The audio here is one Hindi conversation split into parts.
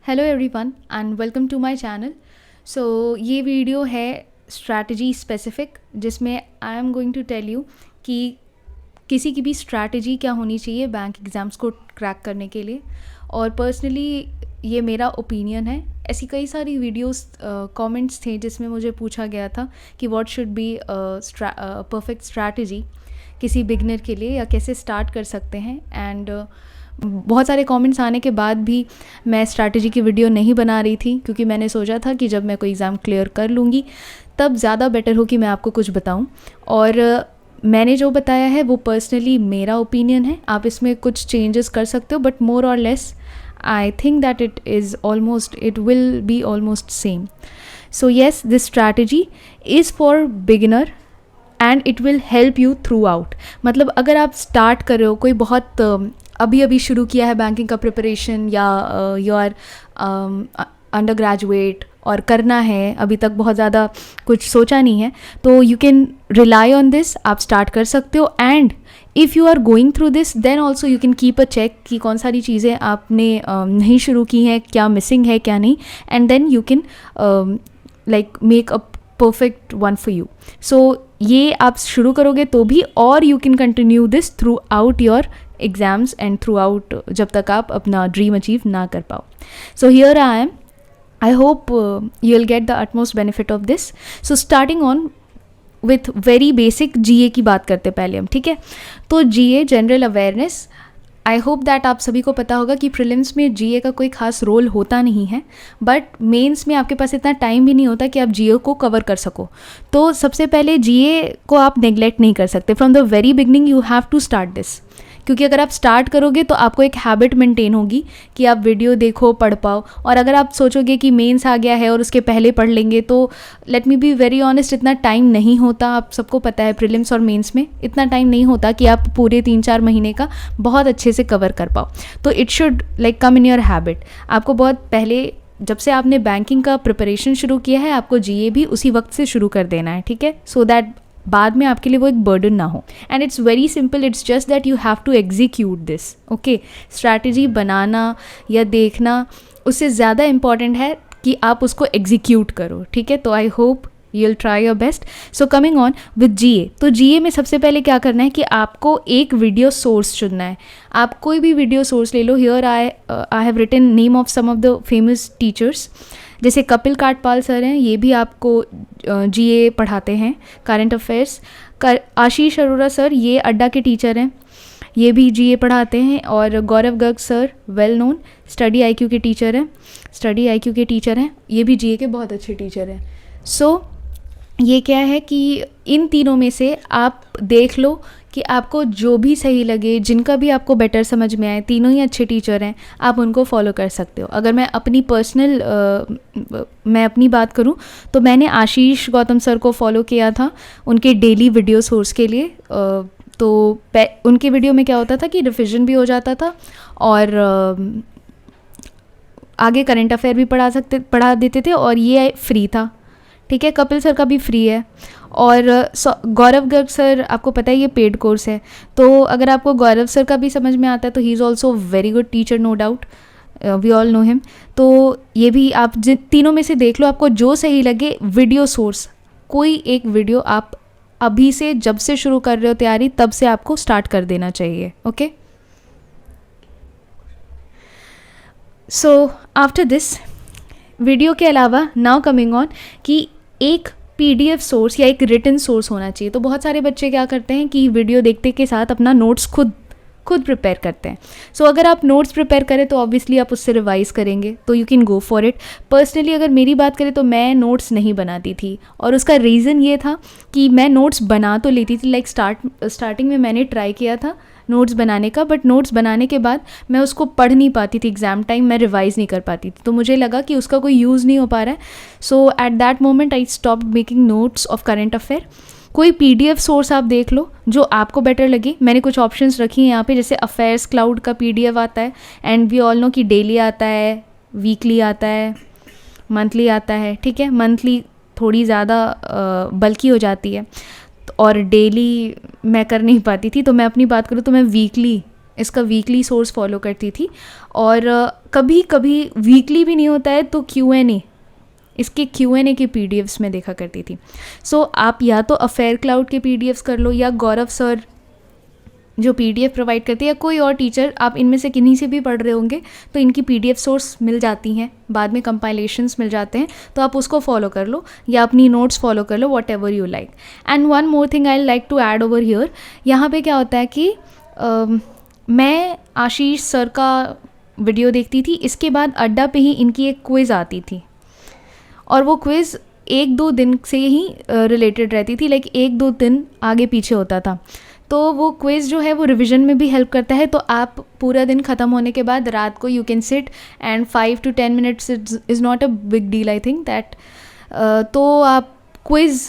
Hello everyone and welcome to my channel. So ये वीडियो है स्ट्रैटेजी स्पेसिफिक, जिसमें I am going to tell you कि किसी की भी स्ट्रैटेजी क्या होनी चाहिए बैंक एग्ज़ाम्स को क्रैक करने के लिए। और पर्सनली ये मेरा ओपिनियन है। ऐसी कई सारी वीडियोस कमेंट्स थे जिसमें मुझे पूछा गया था कि what should be perfect strategy किसी बिगनर के लिए, या कैसे स्टार्ट कर सकते हैं। एंड बहुत सारे कमेंट्स आने के बाद भी मैं स्ट्रैटेजी की वीडियो नहीं बना रही थी, क्योंकि मैंने सोचा था कि जब मैं कोई एग्ज़ाम क्लियर कर लूँगी तब ज़्यादा बेटर हो कि मैं आपको कुछ बताऊँ। और मैंने जो बताया है वो पर्सनली मेरा ओपिनियन है। आप इसमें कुछ चेंजेस कर सकते हो, बट मोर और less I think that it will be almost same. So yes, this strategy is for beginner and it will help you through out. मतलब अगर आप स्टार्ट कर रहे हो, कोई बहुत अभी अभी शुरू किया है बैंकिंग का प्रिपरेशन, या यू आर अंडर ग्रेजुएट और करना है, अभी तक बहुत ज़्यादा कुछ सोचा नहीं है, तो you can rely on this. आप स्टार्ट कर सकते हो। And if you are going through this then also you can keep a check कि कौन सारी चीज़ें आपने नहीं शुरू की हैं, क्या मिसिंग है क्या नहीं, and then you can like make a perfect one for you. So ये आप शुरू करोगे तो भी, और you can continue this throughout your exams and throughout जब तक आप अपना ड्रीम अचीव ना कर पाओ। So here I am, I hope you will get the utmost benefit of this. So starting on with very basic GA की बात करते पहले हम, ठीक है। तो GA general awareness, I hope that आप सभी को पता होगा कि प्रीलिम्स में जीए का कोई खास रोल होता नहीं है, बट मेंस में आपके पास इतना टाइम भी नहीं होता कि आप जीए को कवर कर सको। तो सबसे पहले जीए को आप नेग्लेक्ट नहीं कर सकते। From the very beginning you have to start this, क्योंकि अगर आप स्टार्ट करोगे तो आपको एक हैबिट मेंटेन होगी कि आप वीडियो देखो, पढ़ पाओ। और अगर आप सोचोगे कि मेंस आ गया है और उसके पहले पढ़ लेंगे, तो let me be very honest, इतना टाइम नहीं होता। आप सबको पता है प्रीलिम्स और मेंस में इतना टाइम नहीं होता कि आप पूरे 3-4 महीने का बहुत अच्छे से कवर कर पाओ। तो it should like come in your habit. आपको बहुत पहले, जब से आपने बैंकिंग का प्रिपरेशन शुरू किया है, आपको जीए भी उसी वक्त से शुरू कर देना है, ठीक है, सो दैट बाद में आपके लिए वो एक बर्डन ना हो। And it's very simple, it's just that you have to execute this. Okay, strategy बनाना या देखना उससे ज़्यादा इम्पॉर्टेंट है कि आप उसको एग्जीक्यूट करो, ठीक है। तो I hope you will try your best. So coming on with GA, तो जीए में सबसे पहले क्या करना है कि आपको एक वीडियो सोर्स चुनना है। आप कोई भी वीडियो सोर्स ले लो। Here I have written name of some of the famous teachers, जैसे कपिल काटपाल सर हैं, ये भी आपको जीए पढ़ाते हैं, करंट अफेयर्स। आशीष अरोरा सर, ये अड्डा के टीचर हैं, ये भी जीए पढ़ाते हैं। और Gaurav Garg sir, well known study IQ के टीचर हैं, ये भी जीए के बहुत अच्छे टीचर हैं। सो ये क्या है कि इन तीनों में से आप देख लो कि आपको जो भी सही लगे, जिनका भी आपको बेटर समझ में आए, तीनों ही अच्छे टीचर हैं, आप उनको फॉलो कर सकते हो। अगर मैं अपनी अपनी बात करूं तो मैंने आशीष गौतम सर को फॉलो किया था उनके डेली वीडियो सोर्स के लिए। तो उनके वीडियो में क्या होता था कि रिविजन भी हो जाता था, और आगे करंट अफेयर भी पढ़ा देते थे, और ये फ्री था, ठीक है। कपिल सर का भी फ्री है। और गौरव गर्ग सर, आपको पता है ये पेड कोर्स है। तो अगर आपको गौरव सर का भी समझ में आता है तो he is also very good teacher, no doubt, we all know him. तो ये भी आप तीनों में से देख लो, आपको जो सही लगे वीडियो सोर्स, कोई एक वीडियो आप अभी से, जब से शुरू कर रहे हो तैयारी, तब से आपको स्टार्ट कर देना चाहिए। Okay, so after this video के अलावा नाउ कमिंग ऑन कि एक पीडीएफ सोर्स या एक रिटन सोर्स होना चाहिए। तो बहुत सारे बच्चे क्या करते हैं कि वीडियो देखते के साथ अपना नोट्स खुद प्रिपेयर करते हैं। सो अगर आप नोट्स प्रिपेयर करें तो ऑब्वियसली आप उससे रिवाइज करेंगे, तो you can go for it. Personally अगर मेरी बात करें तो मैं नोट्स नहीं बनाती थी, और उसका रीज़न ये था कि मैं नोट्स बना तो लेती थी, लाइक स्टार्टिंग में मैंने ट्राई किया था नोट्स बनाने का, बट नोट्स बनाने के बाद मैं उसको पढ़ नहीं पाती थी, एग्ज़ाम टाइम मैं रिवाइज़ नहीं कर पाती थी, तो मुझे लगा कि उसका कोई यूज़ नहीं हो पा रहा है। So at that moment I stopped making notes of current affair. कोई पीडीएफ सोर्स आप देख लो जो आपको बेटर लगे। मैंने कुछ ऑप्शंस रखी हैं यहाँ पे, जैसे अफेयर्स क्लाउड का पीडीएफ आता है, एंड वी ऑल नो कि डेली आता है, वीकली आता है, मंथली आता है, ठीक है। मंथली थोड़ी ज़्यादा बल्कि हो जाती है, और डेली मैं कर नहीं पाती थी। तो मैं अपनी बात करूँ तो मैं वीकली इसका वीकली सोर्स फॉलो करती थी। और कभी कभी वीकली भी नहीं होता है तो Q&A, इसके Q&A के PDFs में देखा करती थी। सो आप या तो अफेयर क्लाउड के PDFs कर लो, या गौरव सर जो PDF प्रोवाइड करते हैं, या कोई और टीचर, आप इनमें से किन्हीं से भी पढ़ रहे होंगे तो इनकी PDF सोर्स मिल जाती हैं, बाद में कंपाइलेशंस मिल जाते हैं, तो आप उसको फॉलो कर लो या अपनी नोट्स फॉलो कर लो, whatever you like. And one more thing I like to add over here, यहाँ पे क्या होता है कि मैं आशीष सर का वीडियो देखती थी, इसके बाद अड्डा पे ही इनकी एक क्विज़ आती थी, और वो क्विज़ 1-2 दिन से ही रिलेटेड रहती थी, लाइक 1-2 दिन आगे पीछे होता था। तो वो क्विज़ जो है वो रिवीजन में भी हेल्प करता है। तो आप पूरा दिन ख़त्म होने के बाद रात को you can sit and 5 to 10 minutes is not a big deal, I think that. तो आप क्विज़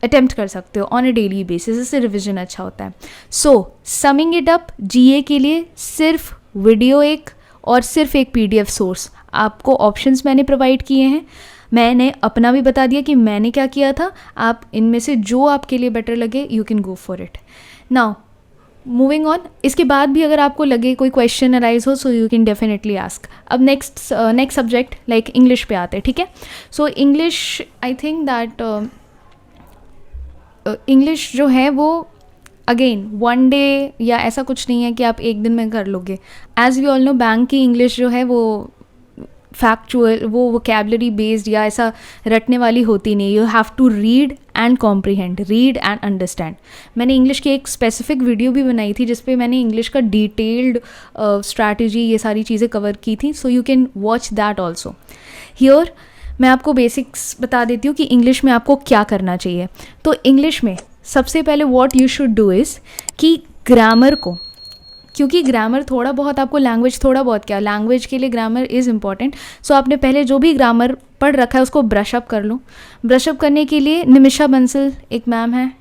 अटेम्प्ट कर सकते हो ऑन अ डेली बेसिस, इससे रिवीजन अच्छा होता है। सो समिंग इट अप, GA के लिए सिर्फ वीडियो एक और सिर्फ एक PDF सोर्स, आपको ऑप्शंस मैंने प्रोवाइड किए हैं, मैंने अपना भी बता दिया कि मैंने क्या किया था। आप इनमें से जो आपके लिए बेटर लगे you can go for it. Now moving on, इसके बाद भी अगर आपको लगे कोई क्वेश्चन अराइज हो so you can definitely ask. अब नेक्स्ट सब्जेक्ट लाइक इंग्लिश पे आते हैं, ठीक है। So English, I think that English जो है वो अगेन 1 डे या ऐसा कुछ नहीं है कि आप एक दिन में कर लोगे। As we all know, bank की इंग्लिश जो है वो फैक्चुअल, वो वोकैबुलरी बेस्ड या ऐसा रटने वाली होती नहीं। You have to read and comprehend, read and understand. मैंने इंग्लिश की एक स्पेसिफिक वीडियो भी बनाई थी जिस पे मैंने इंग्लिश का डिटेल्ड स्ट्रैटेजी, ये सारी चीज़ें कवर की थी, so you can watch that also. Here मैं आपको बेसिक्स बता देती हूँ कि इंग्लिश में आपको क्या करना चाहिए। तो इंग्लिश में सबसे पहले what you should do is कि ग्रामर को, क्योंकि ग्रामर थोड़ा बहुत आपको, लैंग्वेज थोड़ा बहुत क्या, लैंग्वेज के लिए ग्रामर इज़ इम्पॉर्टेंट। सो आपने पहले जो भी ग्रामर पढ़ रखा है उसको ब्रश अप कर लो। ब्रश अप करने के लिए निमिषा बंसल एक मैम है,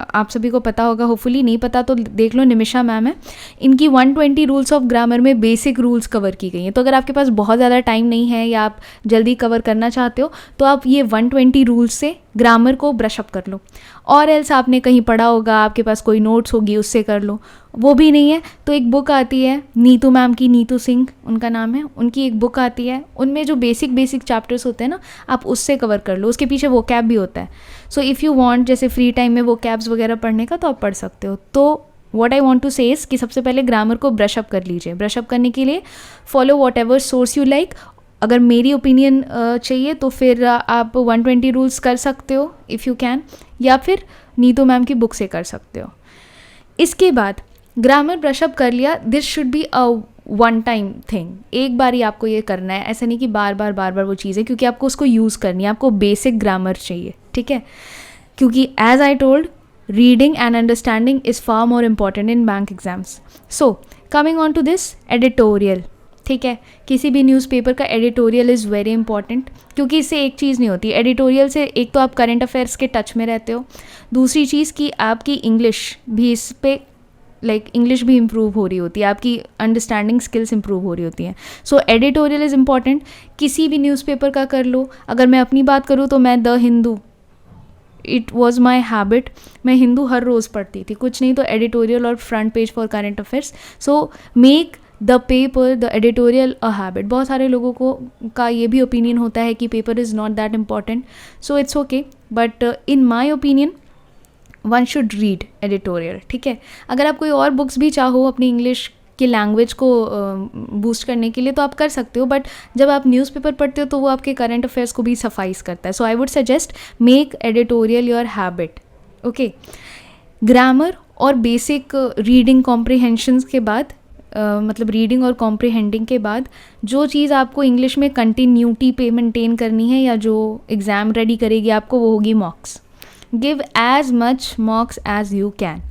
आप सभी को पता होगा, होपफुली नहीं पता तो देख लो, निमिषा मैम है। इनकी 120 रूल्स ऑफ ग्रामर में बेसिक रूल्स कवर की गई हैं। तो अगर आपके पास बहुत ज़्यादा टाइम नहीं है या आप जल्दी कवर करना चाहते हो तो आप ये 120 रूल्स से ग्रामर को ब्रश अप कर लो। और एल्स आपने कहीं पढ़ा होगा, आपके पास कोई नोट्स होगी, उससे कर लो। वो भी नहीं है तो एक बुक आती है नीतू मैम की, नीतू सिंह उनका नाम है, उनकी एक बुक आती है, उनमें जो बेसिक चैप्टर्स होते हैं ना, आप उससे कवर कर लो। उसके पीछे वो कैब भी होता है। सो इफ़ यू वांट जैसे फ्री टाइम में वो कैब्स वगैरह पढ़ने का, तो आप पढ़ सकते हो। तो व्हाट आई वांट टू से इज़ कि सबसे पहले ग्रामर को ब्रश अप कर लीजिए। ब्रश अप करने के लिए follow what ever source you like. अगर मेरी ओपिनियन चाहिए तो फिर आप 120 रूल्स कर सकते हो इफ़ यू कैन, या फिर नीतू मैम की बुक से कर सकते हो। इसके बाद ग्रामर ब्रश अप कर लिया, this should be a one time thing, एक बार ही आपको ये करना है, ऐसा नहीं कि बार बार वो चीज़ें, क्योंकि आपको उसको यूज़ करनी है, आपको बेसिक ग्रामर चाहिए, ठीक है। क्योंकि as I told, reading and understanding is far more important in bank exams. So coming on to this, editorial, ठीक है। किसी भी न्यूज़पेपर का एडिटोरियल इज़ वेरी इंपॉर्टेंट, क्योंकि इससे एक चीज़ नहीं होती। एडिटोरियल से एक तो आप करंट अफेयर्स के टच में रहते हो, दूसरी चीज़ कि आपकी इंग्लिश भी इस पे इंग्लिश भी इम्प्रूव हो रही होती है, आपकी अंडरस्टैंडिंग स्किल्स इम्प्रूव हो रही होती हैं। सो एडिटोरियल इज़ इम्पॉर्टेंट। किसी भी न्यूज़पेपर का कर लो। अगर मैं अपनी बात करूँ तो मैं the Hindu, it was my habit, मैं हिंदू हर रोज़ पढ़ती थी, कुछ नहीं तो एडिटोरियल और front page for current affairs. So make the paper, the editorial a habit. बहुत सारे लोगों को का ये भी ओपिनियन होता है कि paper is not that important, so it's okay, but in my opinion one should read editorial, ठीक है। अगर आप कोई और बुक्स भी चाहो अपनी इंग्लिश की लैंग्वेज को बूस्ट करने के लिए तो आप कर सकते हो, बट जब आप न्यूज़पेपर पढ़ते हो तो वो आपके करंट अफेयर्स को भी सफाइस करता है। So I would suggest make editorial your habit, okay. Grammar और बेसिक रीडिंग कॉम्प्रिहेंशंस के बाद, मतलब रीडिंग और कॉम्प्रिहेंडिंग के बाद, जो चीज़ आपको इंग्लिश में कंटिन्यूटी पे मेंटेन करनी है या जो एग्ज़ाम रेडी करेगी आपको, वो होगी mocks. Give as much mocks as you can.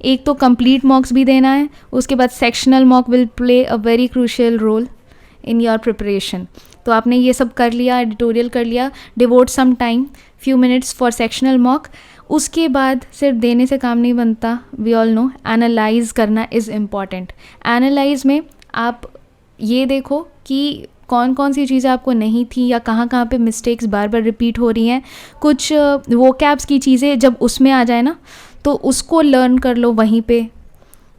एक तो कंप्लीट मॉक्स भी देना है, उसके बाद sectional mock will play a very crucial role in your preparation. तो आपने ये सब कर लिया, एडिटोरियल कर लिया, devote some time, few minutes for sectional mock. उसके बाद सिर्फ देने से काम नहीं बनता, वी ऑल नो, एनालाइज करना इज़ इम्पॉर्टेंट। एनालाइज में आप ये देखो कि कौन कौन सी चीज़ें आपको नहीं थी या कहाँ कहाँ पे मिस्टेक्स बार बार रिपीट हो रही हैं। कुछ वोकैब्स की चीज़ें जब उसमें आ जाए ना तो उसको लर्न कर लो वहीं पे,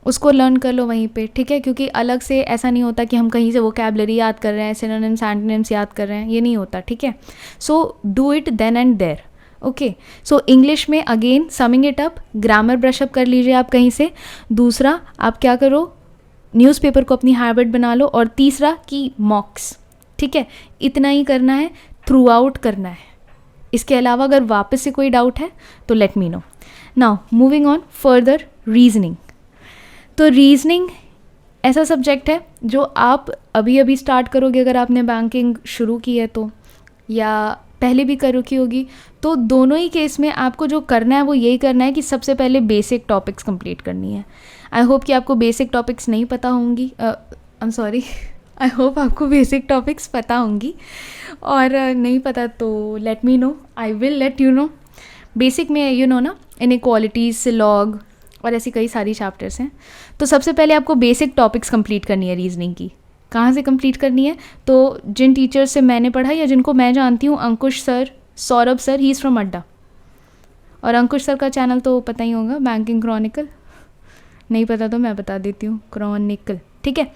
उसको लर्न कर लो वहीं पे, ठीक है, क्योंकि अलग से ऐसा नहीं होता कि हम कहीं से वोकैबुलरी याद कर रहे हैं, सिनोनिम्स एंटोनिम्स याद कर रहे हैं, ये नहीं होता, ठीक है. So do it then and there. Okay, so English में again summing it up, grammar brush up कर लीजिए आप कहीं से. दूसरा, आप क्या करो, न्यूज़पेपर को अपनी हैबिट बना लो. और तीसरा कि मॉक्स, ठीक है, इतना ही करना है, थ्रू आउट करना है. इसके अलावा अगर वापस से कोई डाउट है तो let me know. Now moving on further, reasoning. तो रीजनिंग ऐसा सब्जेक्ट है जो आप अभी अभी स्टार्ट करोगे अगर आपने बैंकिंग शुरू की है तो, या पहले भी कर रखी होगी, तो दोनों ही केस में आपको जो करना है वो यही करना है कि सबसे पहले बेसिक टॉपिक्स कंप्लीट करनी है. आई होप कि आपको बेसिक टॉपिक्स नहीं पता होंगी, I am sorry, I hope आपको बेसिक टॉपिक्स पता होंगी, और नहीं पता तो let me know, I will let you know. Basic में यू नो ना, इनइक्वालिटीज, सिलॉग और ऐसी कई सारी चैप्टर्स हैं. तो सबसे पहले आपको बेसिक टॉपिक्स कंप्लीट करनी है रीजनिंग की. कहाँ से कंप्लीट करनी है, तो जिन टीचर्स से मैंने पढ़ा या जिनको मैं जानती हूँ, Ankush sir, Saurabh sir, he is from Adda. और अंकुश सर का चैनल तो पता ही होगा, बैंकिंग क्रॉनिकल. नहीं पता तो मैं बता देती हूँ, क्रॉनिकल, ठीक है.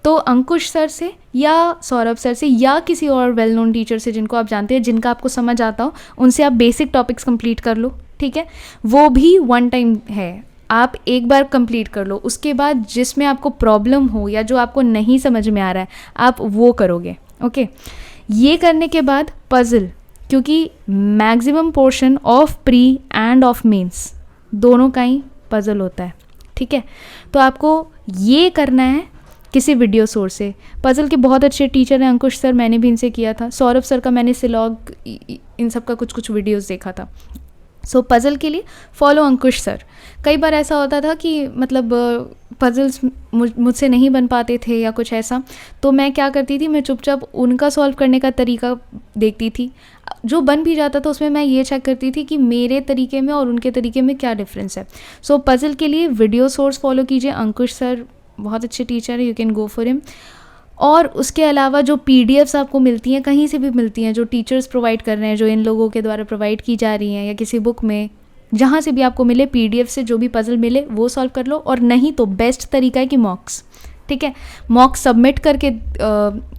तो अंकुश सर से या सौरभ सर से या किसी और वेल नोन टीचर से जिनको आप जानते हैं, जिनका आपको समझ आता हो, उनसे आप बेसिक टॉपिक्स कंप्लीट कर लो, ठीक है. वो भी वन टाइम है, आप एक बार कंप्लीट कर लो. उसके बाद जिसमें आपको प्रॉब्लम हो या जो आपको नहीं समझ में आ रहा है आप वो करोगे. ओके, ये करने के बाद पज़ल, क्योंकि maximum portion of pre and of mains दोनों का ही पज़ल होता है, ठीक है. तो आपको ये करना है किसी वीडियो सोर्स से. पज़ल के बहुत अच्छे टीचर हैं, अंकुश सर, मैंने भी इनसे किया था. सौरभ सर का मैंने सिलॉग इन सब का कुछ वीडियोस देखा था. सो पज़ल के लिए फॉलो अंकुश सर. कई बार ऐसा होता था कि मतलब पज़ल्स मुझसे नहीं बन पाते थे या कुछ ऐसा, तो मैं क्या करती थी, मैं चुपचाप उनका सॉल्व करने का तरीका देखती थी. जो बन भी जाता था उसमें मैं ये चेक करती थी कि मेरे तरीके में और उनके तरीके में क्या डिफरेंस है. सो पज़ल के लिए वीडियो सोर्स फॉलो कीजिए, अंकुश सर बहुत अच्छे टीचर है, you can go for him. और उसके अलावा जो पीडीएफ्स आपको मिलती हैं, कहीं से भी मिलती हैं, जो टीचर्स प्रोवाइड कर रहे हैं, जो इन लोगों के द्वारा प्रोवाइड की जा रही हैं, या किसी बुक में, जहाँ से भी आपको मिले, पीडीएफ से जो भी पज़ल मिले वो सॉल्व कर लो. और नहीं तो बेस्ट तरीका है कि मॉक्स, ठीक है, मॉक्स सबमिट करके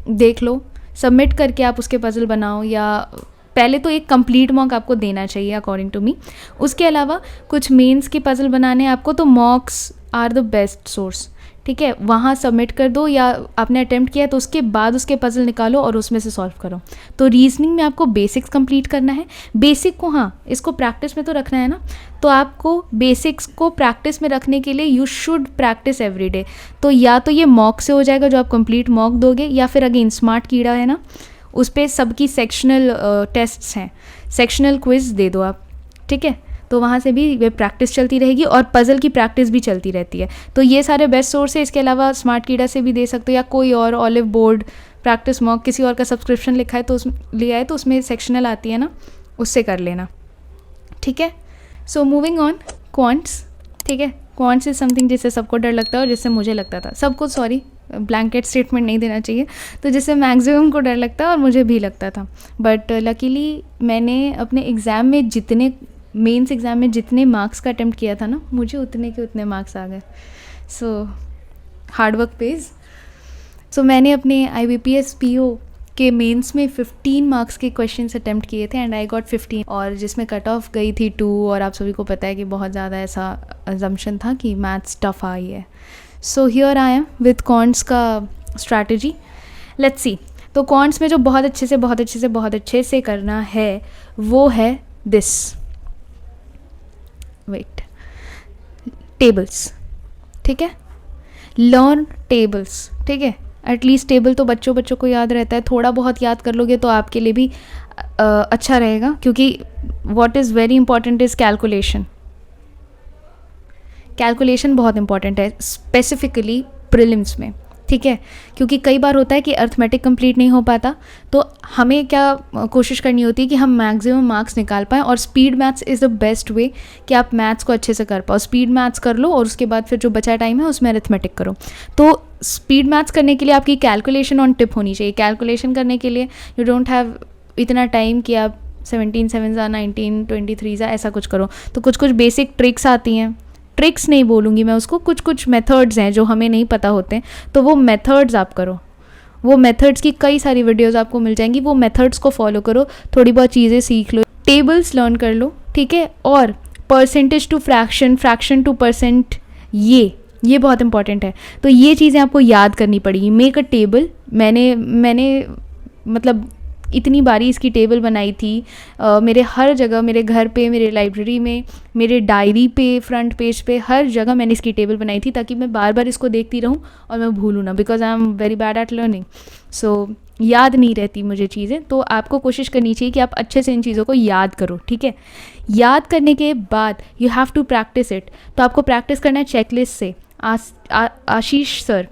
देख लो. सबमिट करके आप उसके पज़ल बनाओ, या पहले तो एक कंप्लीट मॉक आपको देना चाहिए अकॉर्डिंग टू मी. उसके अलावा कुछ मेंस के पज़ल बनाने हैं आपको, तो mocks are the best source, ठीक है. वहाँ सबमिट कर दो, या आपने अटेम्प्ट किया तो उसके बाद उसके पज़ल निकालो और उसमें से सॉल्व करो. तो रीजनिंग में आपको बेसिक्स कंप्लीट करना है. बेसिक को, हाँ, इसको प्रैक्टिस में तो रखना है ना, तो आपको बेसिक्स को प्रैक्टिस में रखने के लिए you should practice every day. तो या तो ये मॉक से हो जाएगा जो आप कंप्लीट मॉक दोगे, या फिर अगेन स्मार्ट कीड़ा है ना, उस पर सबकी सेक्शनल टेस्ट्स हैं, सेक्शनल क्विज़ दे दो आप, ठीक है. तो वहाँ से भी वे प्रैक्टिस चलती रहेगी और पज़ल की प्रैक्टिस भी चलती रहती है. तो ये सारे बेस्ट सोर्स है. इसके अलावा स्मार्ट कीड़ा से भी दे सकते हो, या कोई और, ऑलिव बोर्ड, प्रैक्टिस मॉक, किसी और का सब्सक्रिप्शन लिखा है तो लिया है तो उसमें सेक्शनल आती है ना, उससे कर लेना, ठीक है. सो मूविंग ऑन, क्वांट्स, ठीक है. क्वांट्स इज समथिंग जिससे सबको डर लगता है और जिससे मुझे लगता था, सबको, सॉरी, ब्लैंकेट स्टेटमेंट नहीं देना चाहिए, तो जिससे मैक्सिमम को डर लगता है और मुझे भी लगता था. बट लकीली मैंने अपने एग्ज़ाम में जितने, मेंस एग्ज़ाम में जितने मार्क्स का अटेम्प्ट किया था ना, मुझे उतने के उतने मार्क्स आ गए. सो हार्डवर्क पेज. सो मैंने अपने IBPS PO के मेंस में 15 मार्क्स के क्वेश्चंस अटेम्प्ट किए थे एंड आई गॉट 15, और जिसमें कट ऑफ गई थी 2. और आप सभी को पता है कि बहुत ज़्यादा ऐसा अजम्पशन था कि मैथ्स टफ आई है. सो here I am with quants का स्ट्रैटेजी. Let's see. तो क्वांट्स में जो बहुत अच्छे से करना है वो है दिस, वेट, टेबल्स, ठीक है. लर्न टेबल्स, ठीक है. एटलीस्ट टेबल तो बच्चों को याद रहता है, थोड़ा बहुत याद कर लोगे तो आपके लिए भी अच्छा रहेगा, क्योंकि what is very important is calculation. Calculation बहुत इंपॉर्टेंट है, स्पेसिफिकली प्रीलिम्स में, ठीक है. क्योंकि कई बार होता है कि अर्थमेटिक कंप्लीट नहीं हो पाता, तो हमें क्या कोशिश करनी होती है कि हम मैक्सिमम मार्क्स निकाल पाएँ. और speed maths is the best way कि आप मैथ्स को अच्छे से कर पाओ. स्पीड मैथ्स कर लो और उसके बाद फिर जो बचा टाइम है उसमें अर्थमेटिक करो. तो स्पीड मैथ्स करने के लिए आपकी कैलकुलेशन ऑन टिप होनी चाहिए. कैलकुलेशन करने के लिए यू डोंट हैव इतना टाइम कि आप 17 7 19 23 ऐसा कुछ करो. तो कुछ बेसिक ट्रिक्स आती हैं, ट्रिक्स नहीं बोलूँगी मैं उसको, कुछ कुछ मेथड्स हैं जो हमें नहीं पता होते हैं, तो वो मेथड्स आप करो। वो मेथड्स की कई सारी वीडियोस आपको मिल जाएंगी, वो मेथड्स को फॉलो करो, थोड़ी बहुत चीज़ें सीख लो, टेबल्स लर्न कर लो, ठीक है। और percentage to fraction, fraction to percent, ये बहुत इंपॉर्टेंट है। तो ये चीज़ें आपको याद करनी पड़ेगी। मेक अ टेबल, मैंने मतलब इतनी बारी इसकी टेबल बनाई थी, मेरे हर जगह, मेरे घर पे, मेरे लाइब्रेरी में, मेरे डायरी पे, फ्रंट पेज पे, हर जगह मैंने इसकी टेबल बनाई थी ताकि मैं बार बार इसको देखती रहूं और मैं भूलूँ ना, because I am very bad at learning. So याद नहीं रहती मुझे चीज़ें, तो आपको कोशिश करनी चाहिए कि आप अच्छे से इन चीज़ों को याद करो, ठीक है। याद करने के बाद you have to practise it. तो आपको प्रैक्टिस करना है चेकलिस्ट से। आशीष सर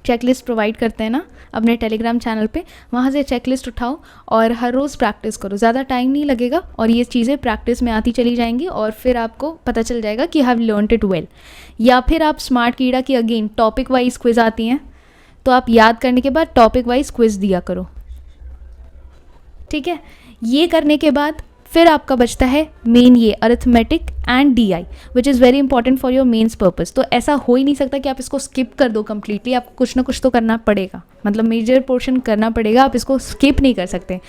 चेकलिस्ट प्रोवाइड करते हैं ना अपने टेलीग्राम चैनल पे, वहाँ से चेकलिस्ट उठाओ और हर रोज़ प्रैक्टिस करो। ज़्यादा टाइम नहीं लगेगा और ये चीज़ें प्रैक्टिस में आती चली जाएंगी और फिर आपको पता चल जाएगा कि हैव लर्नड इट वेल। या फिर आप स्मार्ट कीड़ा की अगेन टॉपिक वाइज क्विज़ आती हैं, तो आप याद करने के बाद टॉपिक वाइज क्विज़ दिया करो, ठीक है। ये करने के बाद फिर आपका बचता है मेन, ये arithmetic and DI, which is very important for your mains purpose. तो ऐसा हो ही नहीं सकता कि आप इसको स्किप कर दो कम्प्लीटली, आपको कुछ ना कुछ तो करना पड़ेगा, मतलब मेजर पोर्शन करना पड़ेगा, आप इसको स्किप नहीं कर सकते।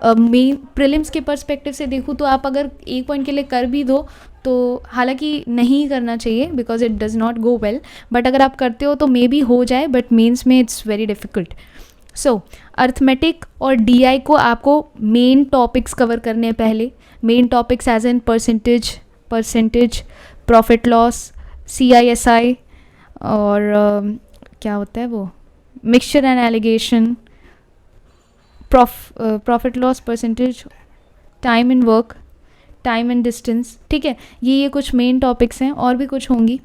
मेन प्रीलिम्स के पर्सपेक्टिव से देखूँ तो आप अगर एक पॉइंट के लिए कर भी दो तो हालांकि नहीं करना चाहिए because it does not go well, but अगर आप करते हो तो मे बी हो जाए, बट मेंस में it's very difficult. So arithmetic और DI को आपको मेन टॉपिक्स कवर करने हैं पहले। Main topics as an percentage, profit loss, CISI, और क्या होता है वो, mixture and alligation, profit loss, percentage, time and work, time and distance, ठीक है। ये कुछ मेन टॉपिक्स हैं, और भी कुछ होंगी,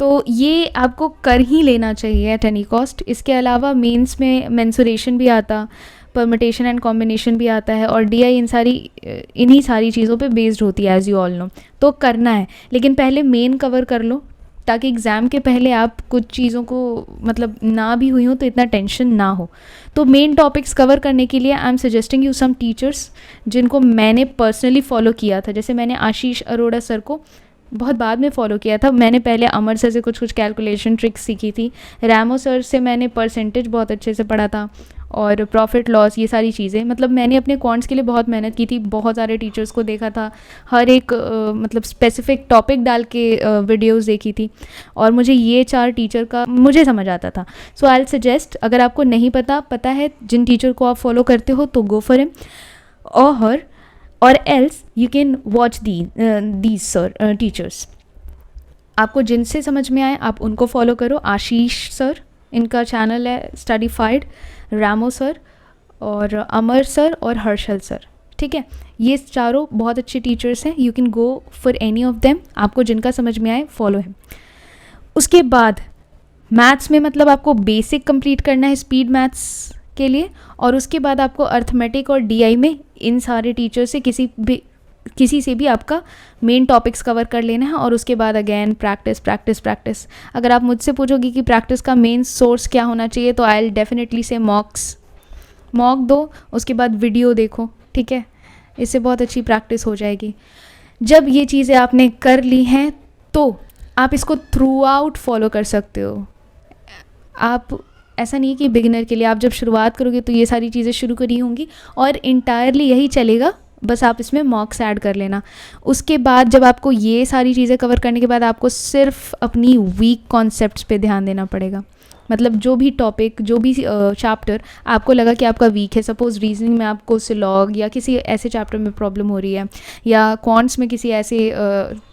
तो ये आपको कर ही लेना चाहिए एट एनी कॉस्ट। इसके अलावा मेंस में मेंसुरेशन भी आता, परमिटेशन एंड कॉम्बिनेशन भी आता है, और DI इन्हीं सारी चीज़ों पे बेस्ड होती है एज यू ऑल नो। तो करना है, लेकिन पहले मेन कवर कर लो ताकि एग्ज़ाम के पहले आप कुछ चीज़ों को मतलब ना भी हुई हो तो इतना टेंशन ना हो। तो मेन टॉपिक्स कवर करने के लिए I am suggesting you some teachers जिनको मैंने पर्सनली फॉलो किया था। जैसे मैंने आशीष अरोड़ा सर को बहुत बाद में फॉलो किया था, मैंने पहले अमर सर से कुछ कुछ कैलकुलेशन ट्रिक्स सीखी थी, रैमो सर से मैंने परसेंटेज बहुत अच्छे से पढ़ा था, और प्रॉफिट लॉस, ये सारी चीज़ें, मतलब मैंने अपने क्वांट्स के लिए बहुत मेहनत की थी, बहुत सारे टीचर्स को देखा था, हर एक मतलब स्पेसिफिक टॉपिक डाल के वीडियोस देखी थी, और मुझे ये 4 टीचर का मुझे समझ आता था। सो आई विल सजेस्ट, अगर आपको नहीं पता है जिन टीचर को आप फॉलो करते हो तो गो फॉर हिम और हर, और else you can watch these teachers. आपको जिनसे समझ में आए आप उनको फॉलो करो। आशीष सर, इनका चैनल है स्टडीफाइड, रैमो सर और अमर सर और हर्षल सर, ठीक है। ये चारों बहुत अच्छे टीचर्स हैं, you can go for any of them, आपको जिनका समझ में आए फॉलो हिम। उसके बाद मैथ्स में मतलब आपको बेसिक कंप्लीट करना है स्पीड मैथ्स के लिए, और उसके बाद आपको अर्थमेटिक और DI में इन सारे टीचर से किसी से भी आपका मेन टॉपिक्स कवर कर लेना है, और उसके बाद अगेन प्रैक्टिस। अगर आप मुझसे पूछोगे कि प्रैक्टिस का मेन सोर्स क्या होना चाहिए, तो आई विल डेफिनेटली से मॉक दो, उसके बाद वीडियो देखो, ठीक है। इससे बहुत अच्छी प्रैक्टिस हो जाएगी। जब ये चीज़ें आपने कर ली हैं तो आप इसको थ्रू आउट फॉलो कर सकते हो। आप ऐसा नहीं है कि बिगिनर के लिए, आप जब शुरुआत करोगे तो ये सारी चीज़ें शुरू करी होंगी और इंटायरली यही चलेगा, बस आप इसमें मॉक्स ऐड कर लेना। उसके बाद जब आपको ये सारी चीज़ें कवर करने के बाद आपको सिर्फ अपनी वीक कॉन्सेप्ट्स पे ध्यान देना पड़ेगा। मतलब जो भी टॉपिक, जो भी चैप्टर आपको लगा कि आपका वीक है, सपोज रीजनिंग में आपको सिलॉग या किसी ऐसे चैप्टर में प्रॉब्लम हो रही है, या क्वांट्स में किसी ऐसे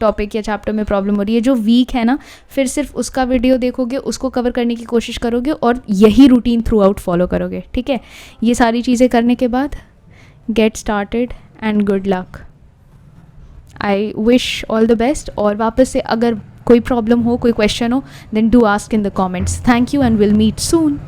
टॉपिक या चैप्टर में प्रॉब्लम हो रही है जो वीक है ना, फिर सिर्फ उसका वीडियो देखोगे, उसको कवर करने की कोशिश करोगे और यही रूटीन थ्रू आउट फॉलो करोगे, ठीक है। ये सारी चीज़ें करने के बाद get started and good luck. I wish all the best. और वापस से अगर कोई प्रॉब्लम हो, कोई क्वेश्चन हो, then do ask in the comments. Thank you and will meet soon.